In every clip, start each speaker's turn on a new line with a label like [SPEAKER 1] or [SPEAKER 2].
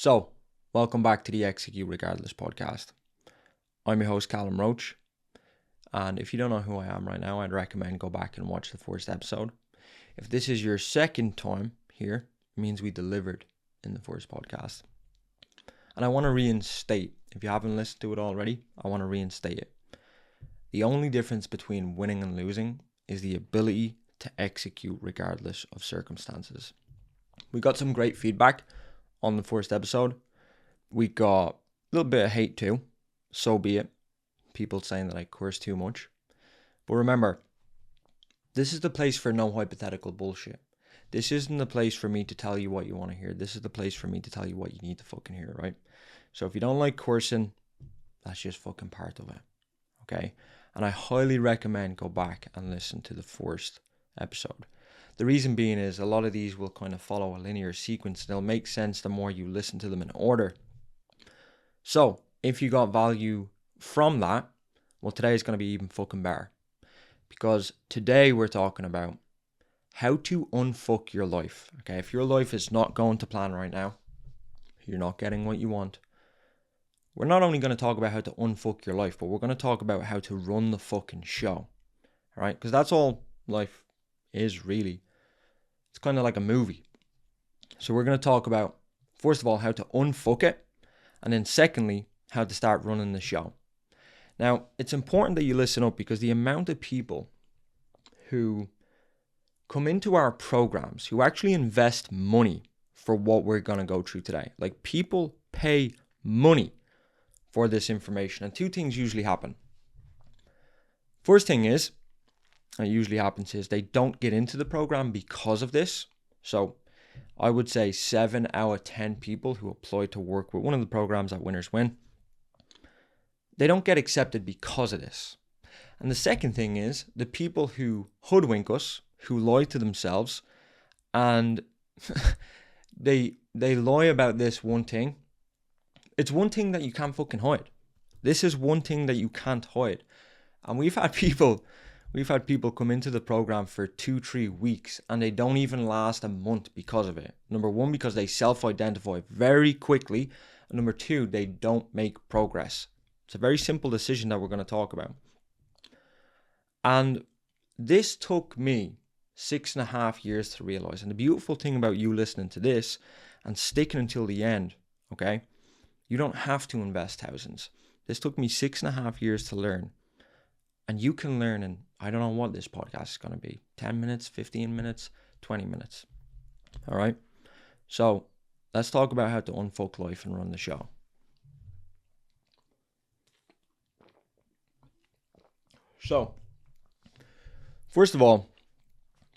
[SPEAKER 1] So, welcome back to the Execute Regardless podcast. I'm your host, Callum Roche, and if you don't know who I am right now, I'd recommend go back and watch the first episode. If this is your second time here, it means we delivered in the first podcast. And I want to reinstate, if you haven't listened to it already, I want to reinstate it. The only difference between winning and losing is the ability to execute regardless of circumstances. We got some great feedback on the first episode. We got a little bit of hate too, so be it. People saying that I curse too much. But remember, this is the place for no hypothetical bullshit. This isn't the place for me to tell you what you want to hear. This is the place for me to tell you what you need to fucking hear, right? So if you don't like cursing, that's just fucking part of it, okay? And I highly recommend go back and listen to the first episode. The reason being is a lot of these will kind of follow a linear sequence. They'll make sense the more you listen to them in order. So if you got value from that, well, today is going to be even fucking better. Because today we're talking about how to unfuck your life. Okay, if your life is not going to plan right now, you're not getting what you want, we're not only going to talk about how to unfuck your life, but we're going to talk about how to run the fucking show. All right, because that's all life is really. It's kind of like a movie. So we're going to talk about, first of all, how to unfuck it. And then secondly, how to start running the show. Now, it's important that you listen up because the amount of people who come into our programs, who actually invest money for what we're going to go through today. Like, people pay money for this information. And two things usually happen. First thing is, and it usually happens, is they don't get into the program because of this. So I would say 7 out of 10 people who apply to work with one of the programs that Winners Win, they don't get accepted because of this. And the second thing is the people who hoodwink us, who lie to themselves, and they lie about this one thing. It's one thing that you can't fucking hide. This is one thing that you can't hide. And we've had people come into the program for 2-3 weeks and they don't even last a month because of it. Number one, because they self-identify very quickly. And number two, they don't make progress. It's a very simple decision that we're going to talk about. And this took me 6.5 years to realize. And the beautiful thing about you listening to this and sticking until the end, okay, you don't have to invest thousands. This took me 6.5 years to learn. And you can learn in, I don't know what this podcast is going to be, 10 minutes, 15 minutes, 20 minutes. All right. So let's talk about how to unfuck life and run the show. So, first of all,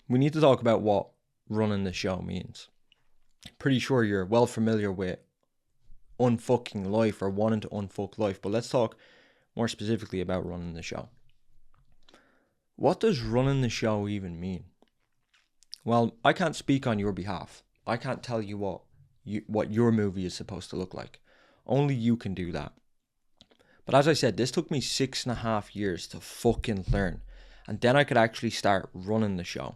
[SPEAKER 1] we need to talk about what running the show means. Pretty sure you're well familiar with unfucking life or wanting to unfuck life, but let's talk more specifically about running the show. What does running the show even mean? Well, I can't speak on your behalf. I can't tell you what your movie is supposed to look like. Only you can do that. But as I said, this took me 6.5 years to fucking learn. And then I could actually start running the show.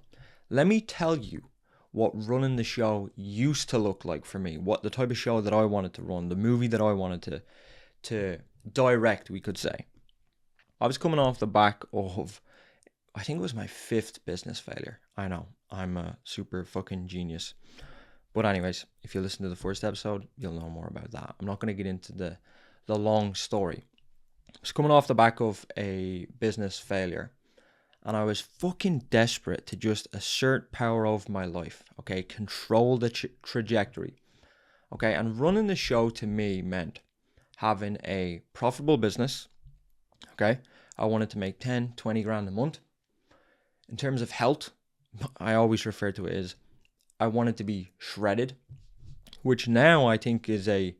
[SPEAKER 1] Let me tell you what running the show used to look like for me. What the type of show that I wanted to run. The movie that I wanted to direct, we could say. I was coming off the back of, I think it was my 5th business failure. I know, I'm a super fucking genius. But anyways, if you listen to the first episode, you'll know more about that. I'm not going to get into the long story. I was coming off the back of a business failure. And I was fucking desperate to just assert power over my life. Okay, control the trajectory. Okay, and running the show to me meant having a profitable business. Okay, I wanted to make 10, 20 grand a month. In terms of health, I always refer to it as I wanted to be shredded, which now I think it's a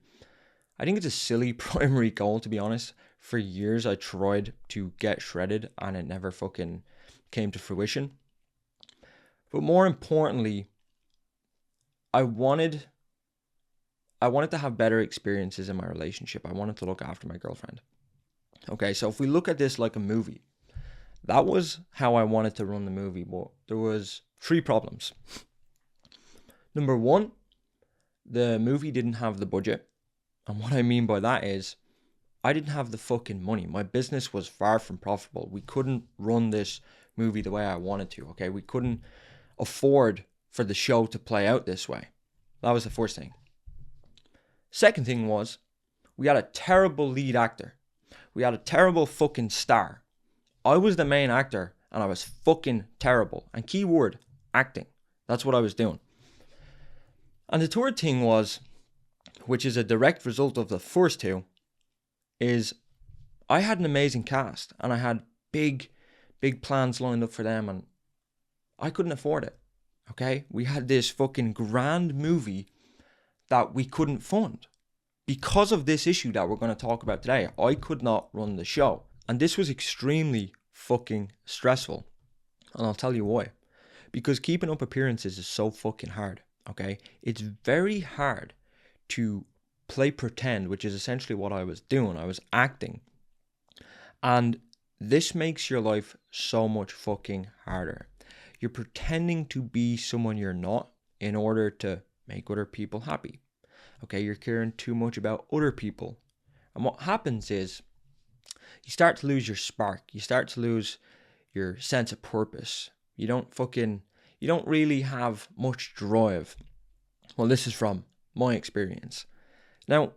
[SPEAKER 1] silly primary goal, to be honest. For years I tried to get shredded and it never fucking came to fruition. But more importantly, I wanted to have better experiences in my relationship. I wanted to look after my girlfriend. Okay, so if we look at this like a movie, that was how I wanted to run the movie, but there was 3 problems. Number 1, the movie didn't have the budget. And what I mean by that is I didn't have the fucking money. My business was far from profitable. We couldn't run this movie the way I wanted to, okay? We couldn't afford for the show to play out this way. That was the first thing. Second thing was, we had a terrible lead actor. We had a terrible fucking star. I was the main actor and I was fucking terrible. And keyword, acting. That's what I was doing. And the third thing was, which is a direct result of the first two, is I had an amazing cast and I had big plans lined up for them and I couldn't afford it. Okay? We had this fucking grand movie that we couldn't fund. Because of this issue that we're going to talk about today, I could not run the show. And this was extremely fucking stressful. And I'll tell you why. Because keeping up appearances is so fucking hard. Okay? It's very hard to play pretend, which is essentially what I was doing. I was acting. And this makes your life so much fucking harder. You're pretending to be someone you're not in order to make other people happy. Okay, you're caring too much about other people. And what happens is you start to lose your spark. You start to lose your sense of purpose. You don't really have much drive. Well, this is from my experience. Now,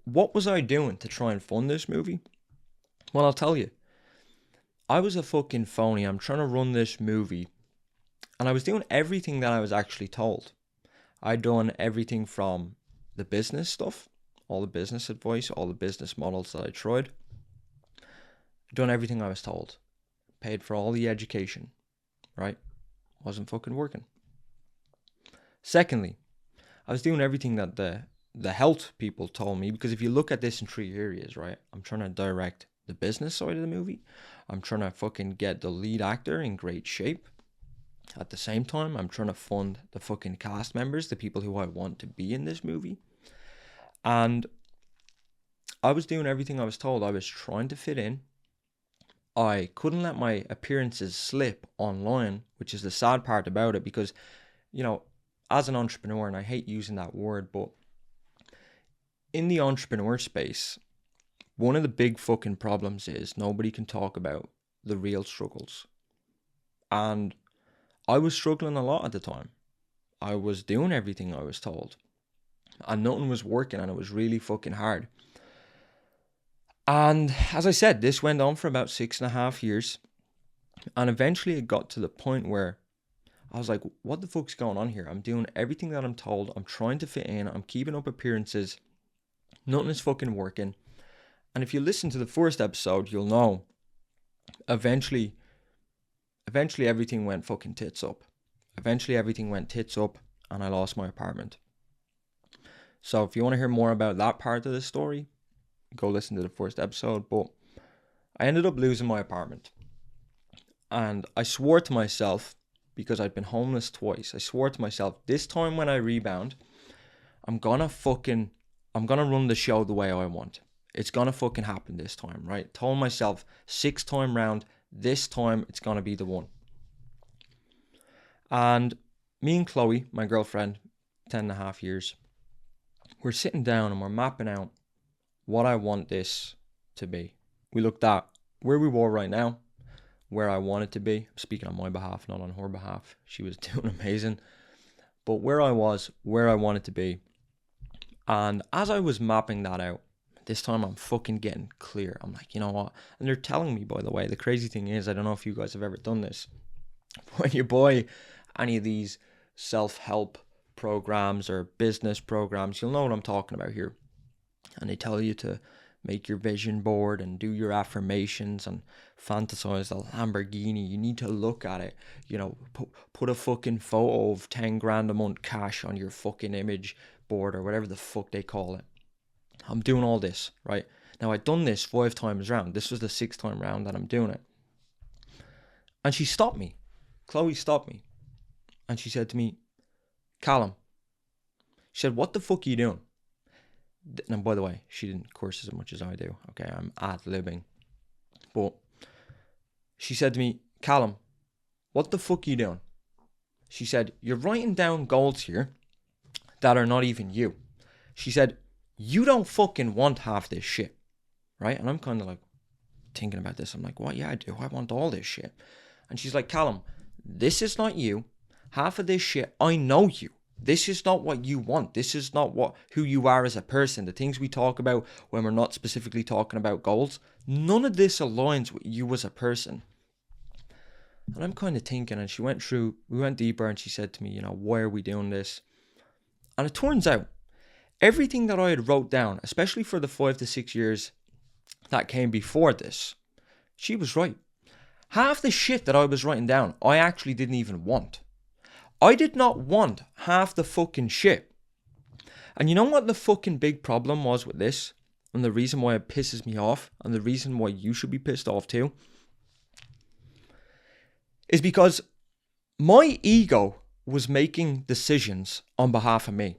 [SPEAKER 1] what was I doing to try and fund this movie? Well, I'll tell you. I was a fucking phony. I'm trying to run this movie. And I was doing everything that I was actually told. I'd done everything from the business stuff, all the business advice, all the business models that I tried. Done everything I was told. Paid for all the education. Right? Wasn't fucking working. Secondly, I was doing everything that the health people told me, because if you look at this in three areas, right? I'm trying to direct the business side of the movie. I'm trying to fucking get the lead actor in great shape. At the same time, I'm trying to fund the fucking cast members, the people who I want to be in this movie. And I was doing everything I was told. I was trying to fit in. I couldn't let my appearances slip online, which is the sad part about it, because, you know, as an entrepreneur, and I hate using that word, but in the entrepreneur space, one of the big fucking problems is nobody can talk about the real struggles. And I was struggling a lot at the time. I was doing everything I was told. And nothing was working, and it was really fucking hard. And as I said, this went on for about 6.5 years. And eventually it got to the point where I was like, what the fuck's going on here? I'm doing everything that I'm told. I'm trying to fit in. I'm keeping up appearances. Nothing is fucking working. And if you listen to the first episode, you'll know eventually everything went fucking tits up. Eventually everything went tits up and I lost my apartment. So if you want to hear more about that part of the story, go listen to the first episode. But I ended up losing my apartment. And I swore to myself, because I'd been homeless twice, I swore to myself, this time when I rebound, I'm gonna run the show the way I want. It's gonna fucking happen this time, right? Told myself, 6th time round, this time it's gonna be the one. And me and Chloe, my girlfriend, 10.5 years, we're sitting down and we're mapping out what I want this to be. We looked at where we were right now, where I wanted to be. I'm speaking on my behalf, not on her behalf. She was doing amazing. But where I was, where I wanted to be. And as I was mapping that out, this time I'm fucking getting clear. I'm like, you know what? And they're telling me, by the way, the crazy thing is, I don't know if you guys have ever done this. When you buy any of these self-help programs or business programs, you'll know what I'm talking about here. And they tell you to make your vision board and do your affirmations and fantasize the Lamborghini. You need to look at it, you know, put a fucking photo of 10 grand a month cash on your fucking image board or whatever the fuck they call it. I'm doing all this, right? Now, I'd done this 5 times round. This was the 6th time round that I'm doing it. And she stopped me. Chloe stopped me. And she said to me, Callum, she said, what the fuck are you doing? And by the way, she didn't curse as much as I do. Okay, I'm ad-libbing. But she said to me, Callum, what the fuck are you doing? She said, you're writing down goals here that are not even you. She said, you don't fucking want half this shit, right? And I'm kind of like thinking about this. I'm like, what? Yeah, I do. I want all this shit. And she's like, Callum, this is not you. Half of this shit, I know you. This is not what you want. This is not who you are as a person. The things we talk about when we're not specifically talking about goals, none of this aligns with you as a person. And I'm kind of thinking, and we went deeper, and she said to me, why are we doing this? And it turns out, everything that I had wrote down, especially for the 5 to 6 years that came before this, she was right. Half the shit that I was writing down, I actually didn't even want. I did not want half the fucking shit. And you know what the fucking big problem was with this? And the reason why it pisses me off, and the reason why you should be pissed off too, is because my ego was making decisions on behalf of me.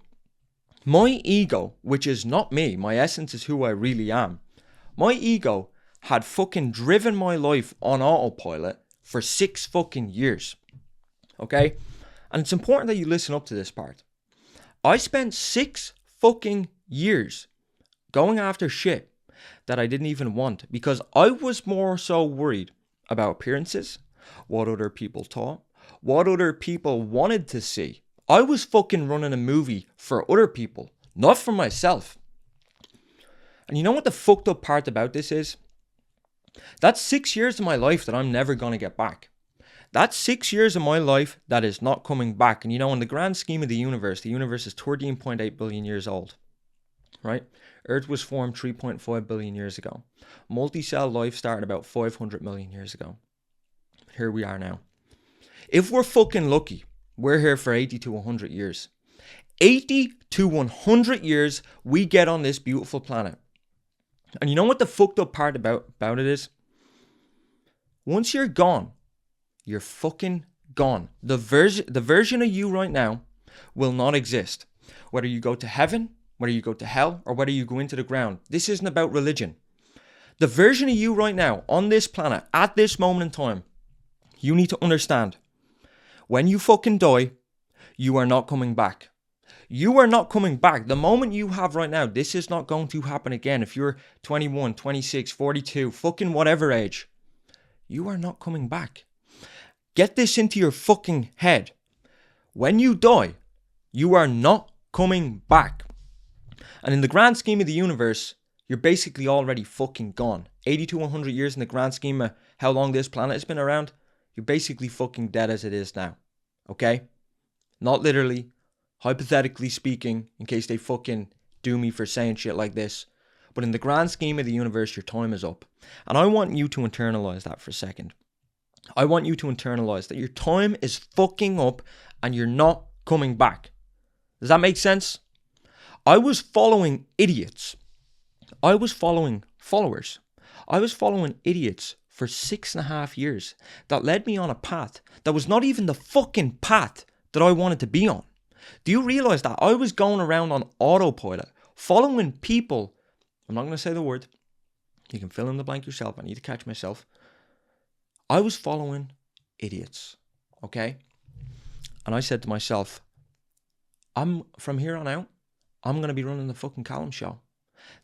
[SPEAKER 1] My ego, which is not me, my essence is who I really am. My ego had fucking driven my life on autopilot for 6 fucking years. Okay? And it's important that you listen up to this part. I spent 6 fucking years going after shit that I didn't even want because I was more so worried about appearances, what other people thought, what other people wanted to see. I was fucking running a movie for other people, not for myself. And you know what the fucked up part about this is? That's 6 years of my life that I'm never going to get back. That's 6 years of my life that is not coming back. And in the grand scheme of the universe is 13.8 billion years old, right? Earth was formed 3.5 billion years ago. Multi-cell life started about 500 million years ago. Here we are now. If we're fucking lucky, we're here for 80 to 100 years. 80 to 100 years we get on this beautiful planet. And you know what the fucked up part about it is? Once you're gone, you're fucking gone. The version of you right now will not exist. Whether you go to heaven, whether you go to hell, or whether you go into the ground. This isn't about religion. The version of you right now on this planet, at this moment in time, you need to understand. When you fucking die, you are not coming back. You are not coming back. The moment you have right now, this is not going to happen again. If you're 21, 26, 42, fucking whatever age, you are not coming back. Get this into your fucking head. When you die, you are not coming back. And in the grand scheme of the universe, you're basically already fucking gone. 80 to 100 years in the grand scheme of how long this planet has been around, you're basically fucking dead as it is now. Okay? Not literally, hypothetically speaking, in case they fucking do me for saying shit like this. But in the grand scheme of the universe, your time is up. And I want you to internalize that for a second. I want you to internalize that your time is fucking up and you're not coming back. Does that make sense? I was following idiots. I was following followers. I was following idiots for 6.5 years that led me on a path that was not even the fucking path that I wanted to be on. Do you realize that? I was going around on autopilot, following people. I'm not going to say the word. You can fill in the blank yourself. I need to catch myself. I was following idiots, okay? And I said to myself, from here on out, I'm going to be running the fucking Callum show.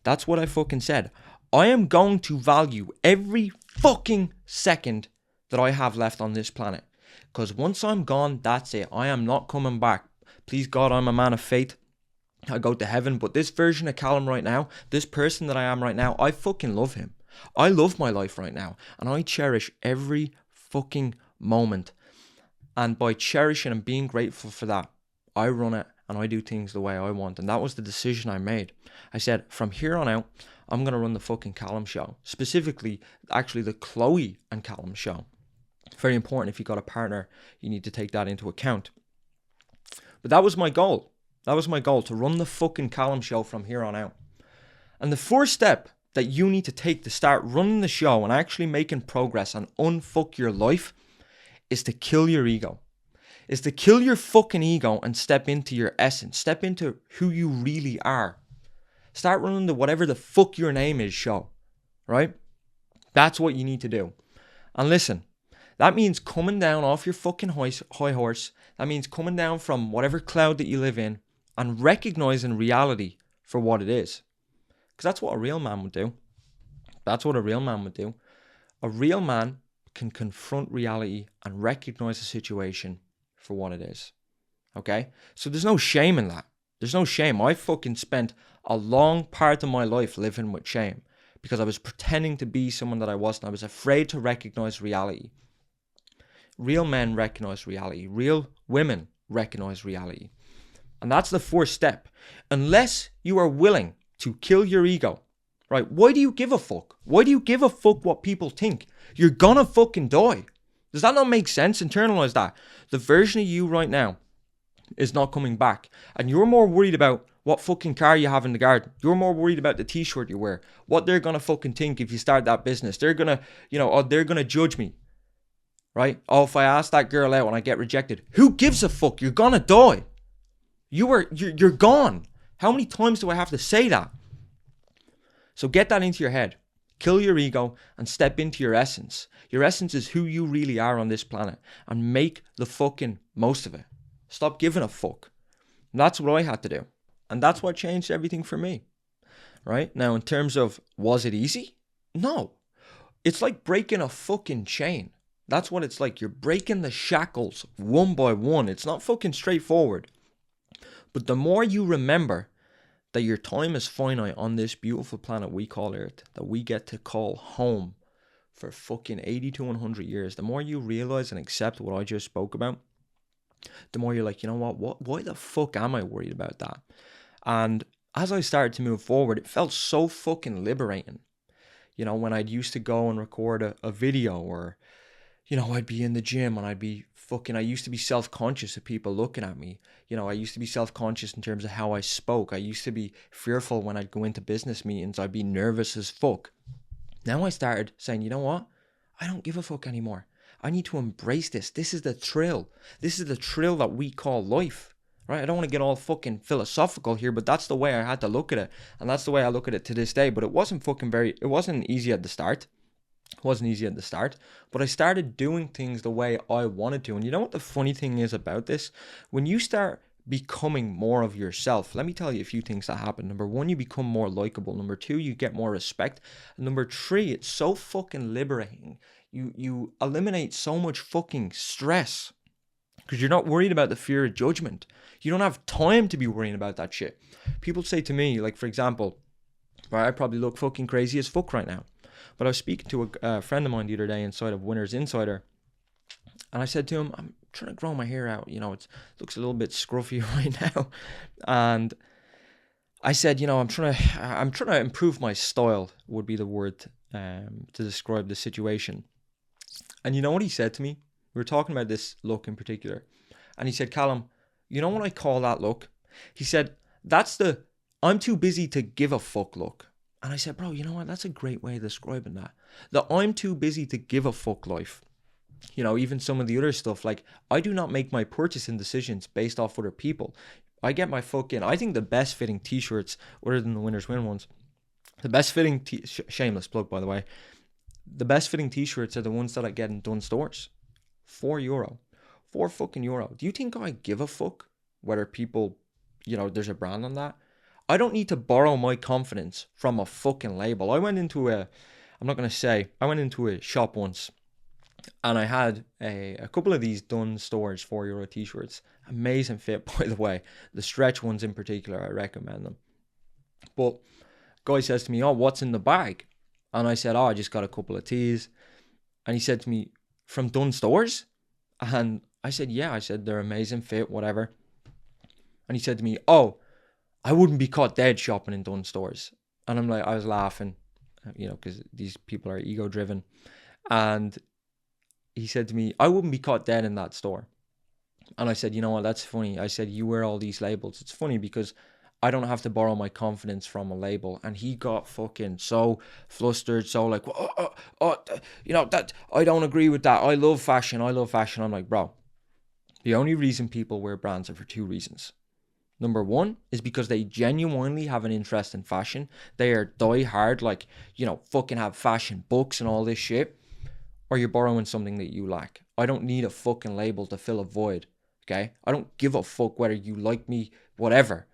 [SPEAKER 1] That's what I fucking said. I am going to value every fucking second that I have left on this planet. Because once I'm gone, that's it. I am not coming back. Please God, I'm a man of faith. I go to heaven. But this version of Callum right now, this person that I am right now, I fucking love him. I love my life right now. And I cherish every fucking moment. And by cherishing and being grateful for that, I run it and I do things the way I want. And that was the decision I made. I said, from here on out, I'm going to run the fucking Callum show. Specifically, actually the Chloe and Callum show. Very important. If you got a partner, you need to take that into account. But that was my goal. That was my goal, to run the fucking Callum show from here on out. And the first step that you need to take to start running the show and actually making progress and unfuck your life is to kill your ego. Is to kill your fucking ego and step into your essence. Step into who you really are. Start running the whatever the fuck your name is show. Right? That's what you need to do. And listen, that means coming down off your fucking high horse. That means coming down from whatever cloud that you live in and recognizing reality for what it is. Because that's what a real man would do. That's what a real man would do. A real man can confront reality and recognize the situation for what it is. Okay? So there's no shame in that. There's no shame. I fucking spent a long part of my life living with shame because I was pretending to be someone that I wasn't. I was afraid to recognize reality. Real men recognize reality. Real women recognize reality. And that's the first step. Unless you are willing to kill your ego, right? Why do you give a fuck? Why do you give a fuck what people think? You're gonna fucking die. Does that not make sense? Internalize that. The version of you right now is not coming back. And you're more worried about what fucking car you have in the garden. You're more worried about the t-shirt you wear. What they're gonna fucking think if you start that business. They're gonna, they're gonna judge me. Right? Oh, if I ask that girl out and I get rejected, who gives a fuck? You're gonna die. You're gone. How many times do I have to say that? So get that into your head. Kill your ego and step into your essence. Your essence is who you really are on this planet, and make the fucking most of it. Stop giving a fuck. And that's what I had to do. And that's what changed everything for me. Right? Now, in terms of, was it easy? No. It's like breaking a fucking chain. That's what it's like. You're breaking the shackles one by one. It's not fucking straightforward. But the more you remember that your time is finite on this beautiful planet we call Earth, that we get to call home for fucking 80 to 100 years, the more you realize and accept what I just spoke about, the more you're like, you know what? Why the fuck am I worried about that? And as I started to move forward, it felt so fucking liberating. When I'd used to go and record a video, or I'd be in the gym and I used to be self-conscious of people looking at me. I used to be self-conscious in terms of how I spoke. I used to be fearful when I'd go into business meetings. I'd be nervous as fuck. Now I started saying, you know what? I don't give a fuck anymore. I need to embrace this. This is the thrill. This is the thrill that we call life, right? I don't want to get all fucking philosophical here, but that's the way I had to look at it. And that's the way I look at it to this day. But it wasn't easy at the start. It wasn't easy at the start, but I started doing things the way I wanted to. And you know what the funny thing is about this? When you start becoming more of yourself, let me tell you a few things that happen. Number one, you become more likable. Number two, you get more respect. And number three, it's so fucking liberating. You eliminate so much fucking stress because you're not worried about the fear of judgment. You don't have time to be worrying about that shit. People say to me, like, for example, I probably look fucking crazy as fuck right now. But I was speaking to a friend of mine the other day inside of Winners Insider, and I said to him, I'm trying to grow my hair out. It looks a little bit scruffy right now. And I said, I'm trying to improve my style, would be the word to describe the situation. And you know what he said to me? We were talking about this look in particular. And he said, Callum, you know what I call that look? He said, that's the I'm too busy to give a fuck look. And I said, bro, you know what? That's a great way of describing that. The I'm too busy to give a fuck life. Even some of the other stuff, like, I do not make my purchasing decisions based off other people. I get my I think the best fitting t-shirts, other than the Winners Win ones, the best fitting, shameless plug by the way, the best fitting t-shirts are the ones that I get in Dunnes Stores. €4. €4. Do you think I give a fuck whether people, there's a brand on that? I don't need to borrow my confidence from a fucking label. I went into a shop once, and I had a couple of these Dunnes Stores €4 t-shirts. Amazing fit, by the way. The stretch ones in particular, I recommend them. But guy says to me, oh, what's in the bag? And I said, oh, I just got a couple of tees. And he said to me, from Dunnes Stores? And I said, yeah. I said, they're amazing fit, whatever. And he said to me, oh, I wouldn't be caught dead shopping in Dunnes Stores. And I was laughing, because these people are ego driven. And he said to me, I wouldn't be caught dead in that store. And I said, you know what, that's funny. I said, you wear all these labels. It's funny because I don't have to borrow my confidence from a label. And he got fucking so flustered, so like, that I don't agree with that. I love fashion. I'm like, bro, the only reason people wear brands are for two reasons. Number one is because they genuinely have an interest in fashion. They are die hard, like, fucking have fashion books and all this shit. Or you're borrowing something that you lack. I don't need a fucking label to fill a void, okay? I don't give a fuck whether you like me, whatever.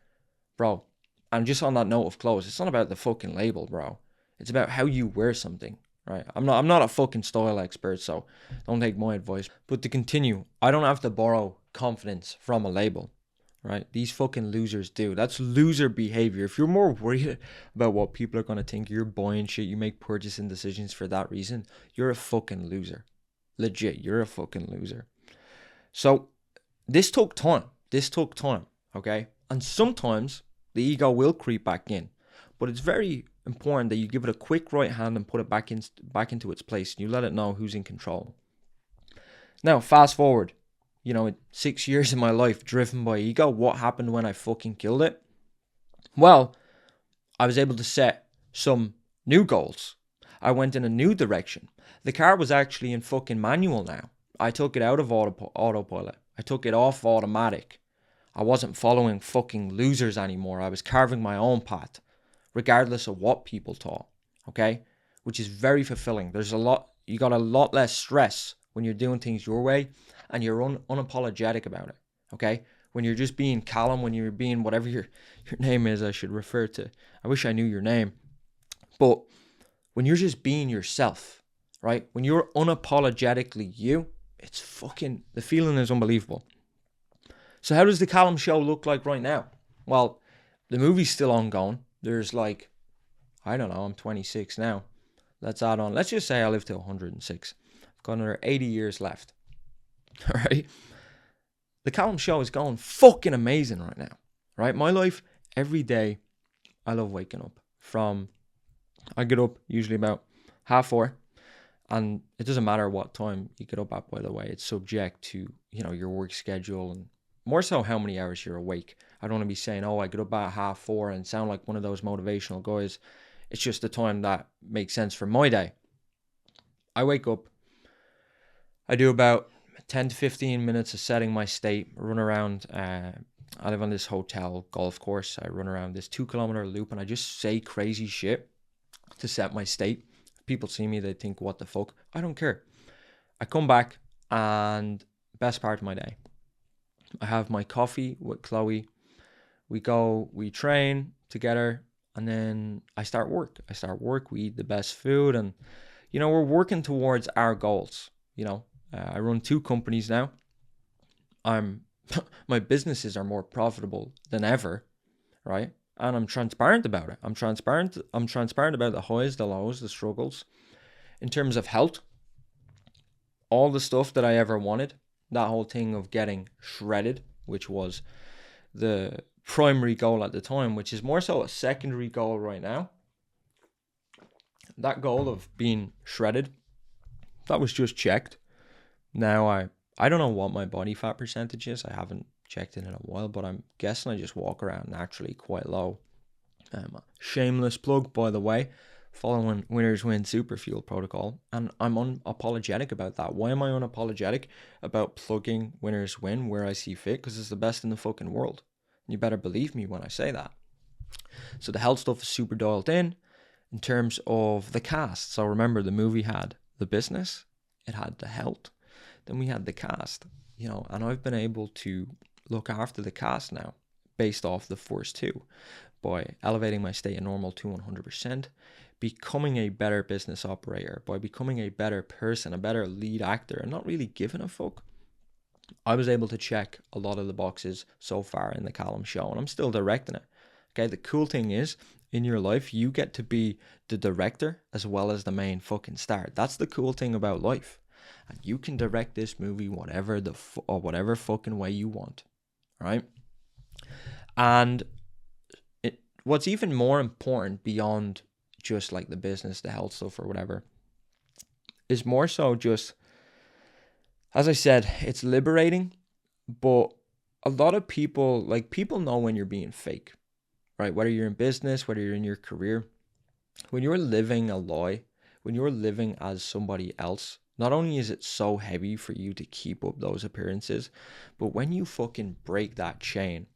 [SPEAKER 1] bro. And just on that note of clothes, it's not about the fucking label, bro. It's about how you wear something, right? I'm not a fucking style expert, so don't take my advice. But to continue, I don't have to borrow confidence from a label, right? These fucking losers do. That's loser behavior. If you're more worried about what people are gonna think, you're buying shit, you make purchasing decisions for that reason, you're a fucking loser. Legit, you're a fucking loser. So this took time. This took time, okay? And sometimes the ego will creep back in, but it's very important that you give it a quick right hand and put it back into its place. And you let it know who's in control. Now, fast forward, 6 years of my life driven by ego. What happened when I fucking killed it? Well, I was able to set some new goals. I went in a new direction. The car was actually in fucking manual now. I took it out of autopilot. I took it off automatic. I wasn't following fucking losers anymore. I was carving my own path, regardless of what people thought. Okay? Which is very fulfilling. You got a lot less stress when you're doing things your way and you're unapologetic about it. Okay? When you're just being Callum, when you're being whatever your name is, I should refer to. I wish I knew your name. But when you're just being yourself, right? When you're unapologetically you, it's fucking, the feeling is unbelievable. So how does the Callum show look like right now? Well, the movie's still ongoing. There's I don't know, I'm 26 now. Let's just say I live till 106. I've got another 80 years left. All right? The Callum show is going fucking amazing right now. Right? My life, every day, I love waking up. I get up usually about 4:30. And it doesn't matter what time you get up at, by the way. It's subject to, your work schedule and more so how many hours you're awake. I don't want to be saying, I get up at 4:30 and sound like one of those motivational guys. It's just the time that makes sense for my day. I wake up. I do about 10 to 15 minutes of setting my state, run around. I live on this hotel golf course. I run around this 2-kilometer loop and I just say crazy shit to set my state. If people see me, they think, what the fuck? I don't care. I come back and best part of my day. I have my coffee with Chloe. We train together and then I start work. We eat the best food and, we're working towards our goals. I run 2 companies now. My businesses are more profitable than ever, right? And I'm transparent about it. I'm transparent about the highs, the lows, the struggles. In terms of health, all the stuff that I ever wanted, that whole thing of getting shredded, which was the primary goal at the time, which is more so a secondary goal right now. That goal of being shredded, that was just checked. Now I don't know what my body fat percentage is. I haven't checked it in a while, but I'm guessing I just walk around naturally quite low. Shameless plug, by the way, following Winners Win Super Fuel protocol, and I'm unapologetic about that. Why am I unapologetic about plugging Winners Win where I see fit? Because it's the best in the fucking world. And you better believe me when I say that. So the health stuff is super dialed in terms of the cast. So remember, the movie had the business, it had the health, then we had the cast, and I've been able to look after the cast now based off the first 2 by elevating my state of normal to 100%, becoming a better business operator, by becoming a better person, a better lead actor, and not really giving a fuck. I was able to check a lot of the boxes so far in the Callum show, and I'm still directing it. Okay, the cool thing is, in your life, you get to be the director as well as the main fucking star. That's the cool thing about life. And you can direct this movie whatever fucking way you want, right? And what's even more important beyond just like the business, the health stuff or whatever, is more so just, as I said, it's liberating, but a lot of people know when you're being fake, right? Whether you're in business, whether you're in your career, when you're living a lie, when you're living as somebody else, not only is it so heavy for you to keep up those appearances, but when you fucking break that chain,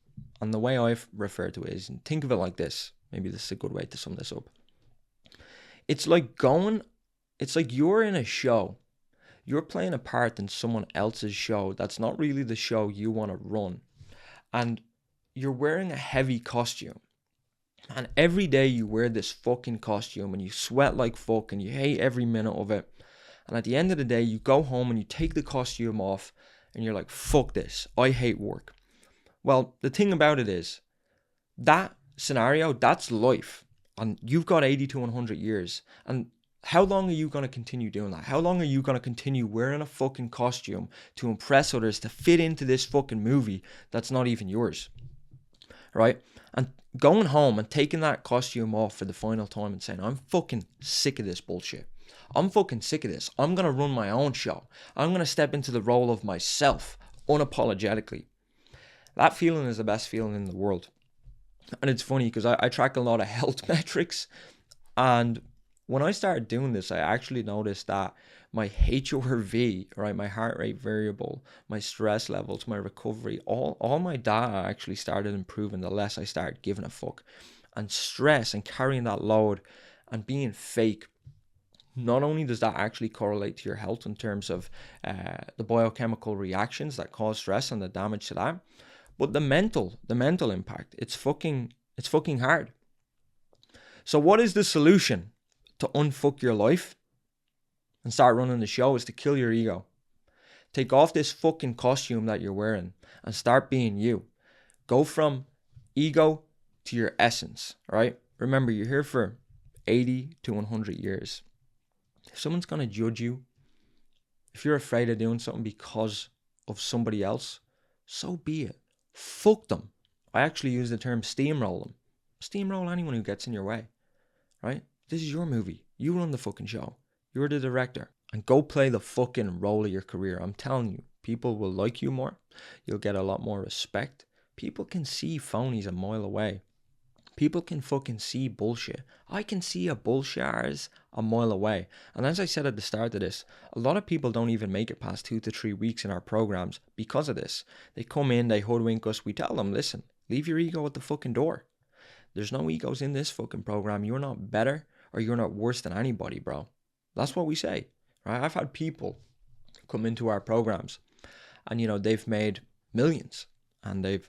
[SPEAKER 1] and the way I've referred to it is, and think of it like this, maybe this is a good way to sum this up. It's like you're in a show, you're playing a part in someone else's show that's not really the show you want to run. And, you're wearing a heavy costume. And every day you wear this fucking costume and you sweat like fuck and you hate every minute of it. And at the end of the day, you go home and you take the costume off and you're like, fuck this. I hate work. Well, the thing about it is, that scenario, that's life. And you've got 80 to 100 years. And how long are you going to continue doing that? How long are you going to continue wearing a fucking costume to impress others, to fit into this fucking movie that's not even yours? Right? And going home and taking that costume off for the final time and saying, I'm fucking sick of this bullshit. I'm fucking sick of this. I'm going to run my own show. I'm going to step into the role of myself unapologetically. That feeling is the best feeling in the world. And it's funny because I track a lot of health metrics. And when I started doing this, I actually noticed that my HRV, right, my heart rate variable, my stress levels, my recovery, all my data actually started improving the less I started giving a fuck. And stress and carrying that load and being fake, not only does that actually correlate to your health in terms of the biochemical reactions that cause stress and the damage to that, but the mental impact, it's fucking hard. So what is the solution to unfuck your life and start running the show? Is to kill your ego. Take off this fucking costume that you're wearing and start being you. Go from ego to your essence, right? Remember, you're here for 80 to 100 years. If someone's going to judge you, if you're afraid of doing something because of somebody else, so be it. Fuck them. I actually use the term steamroll them. Steamroll anyone who gets in your way, right? This is your movie. You run the fucking show. You're the director. And go play the fucking role of your career. I'm telling you, people will like you more. You'll get a lot more respect. People can see phonies a mile away. People can fucking see bullshit. I can see a bullshitters a mile away. And as I said at the start of this, a lot of people don't even make it past 2 to 3 weeks in our programs because of this. They come in, they hoodwink us. We tell them, listen, leave your ego at the fucking door. There's no egos in this fucking program. You're not better or you're not worse than anybody, bro. That's what we say, right? I've had people come into our programs and, they've made millions and they've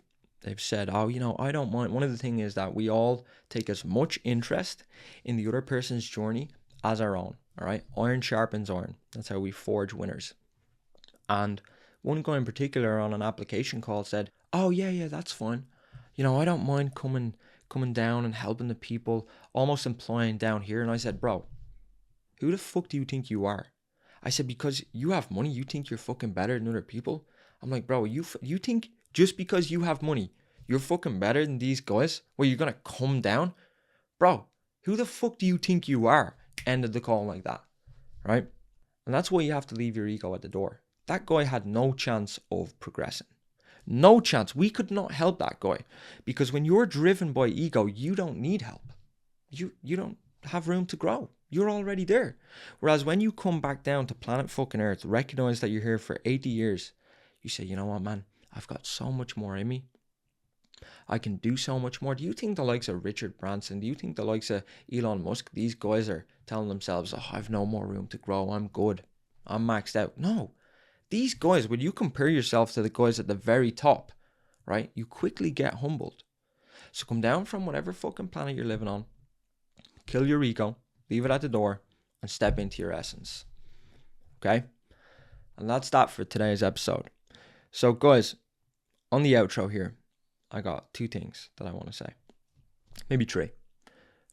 [SPEAKER 1] said, oh, I don't mind. One of the things is that we all take as much interest in the other person's journey as our own, all right? Iron sharpens iron. That's how we forge winners. And one guy in particular on an application call said, oh, yeah, that's fine. I don't mind coming down and helping the people, almost implying down here. And I said, bro, who the fuck do you think you are? I said, because you have money, you think you're fucking better than other people? I'm like, bro, you think just because you have money, you're fucking better than these guys? Well, you're going to come down? Bro, who the fuck do you think you are? Ended the call like that, right? And that's why you have to leave your ego at the door. That guy had no chance of progressing. No chance. We could not help that guy. Because when you're driven by ego, you don't need help. You don't have room to grow. You're already there. Whereas when you come back down to planet fucking Earth, recognize that you're here for 80 years, you say, you know what, man? I've got so much more in me. I can do so much more. Do you think the likes of Richard Branson, do you think the likes of Elon Musk, these guys are telling themselves, oh, I've no more room to grow. I'm good. I'm maxed out. No. These guys, when you compare yourself to the guys at the very top, right, you quickly get humbled. So come down from whatever fucking planet you're living on, kill your ego, leave it at the door, and step into your essence. Okay? And that's that for today's episode. So guys, on the outro here, I got 2 things that I want to say. Maybe 3.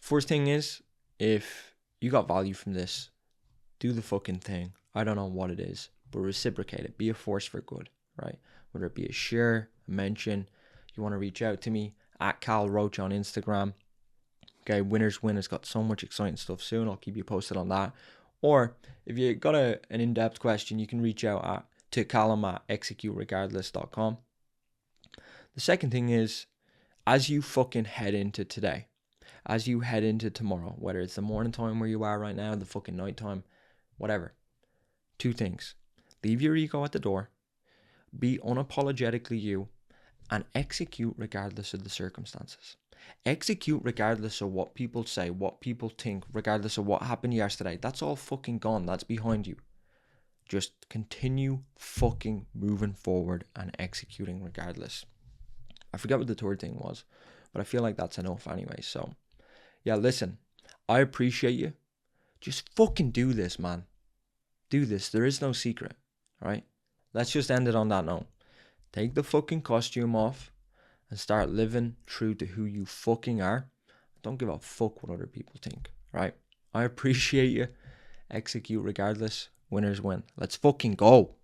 [SPEAKER 1] First thing is, if you got value from this, do the fucking thing. I don't know what it is, but reciprocate it. Be a force for good, right? Whether it be a share, a mention, you want to reach out to me, at Cal Roche on Instagram. Okay, Winners Win has got so much exciting stuff soon. I'll keep you posted on that. Or if you got an in-depth question, you can reach out to Callum at executeregardless.com. The second thing is, as you fucking head into today, as you head into tomorrow, whether it's the morning time where you are right now, the fucking night time, whatever, 2 things. Leave your ego at the door, be unapologetically you, and execute regardless of the circumstances. Execute regardless of what people say, what people think, regardless of what happened yesterday. That's all fucking gone. That's behind you. Just continue fucking moving forward and executing regardless. I forget what the third thing was, but I feel like that's enough anyway. So yeah, listen, I appreciate you. Just fucking do this, man. Do this. There is no secret, right? Let's just end it on that note. Take the fucking costume off and start living true to who you fucking are. Don't give a fuck what other people think, right? I appreciate you. Execute regardless. Winners win. Let's fucking go.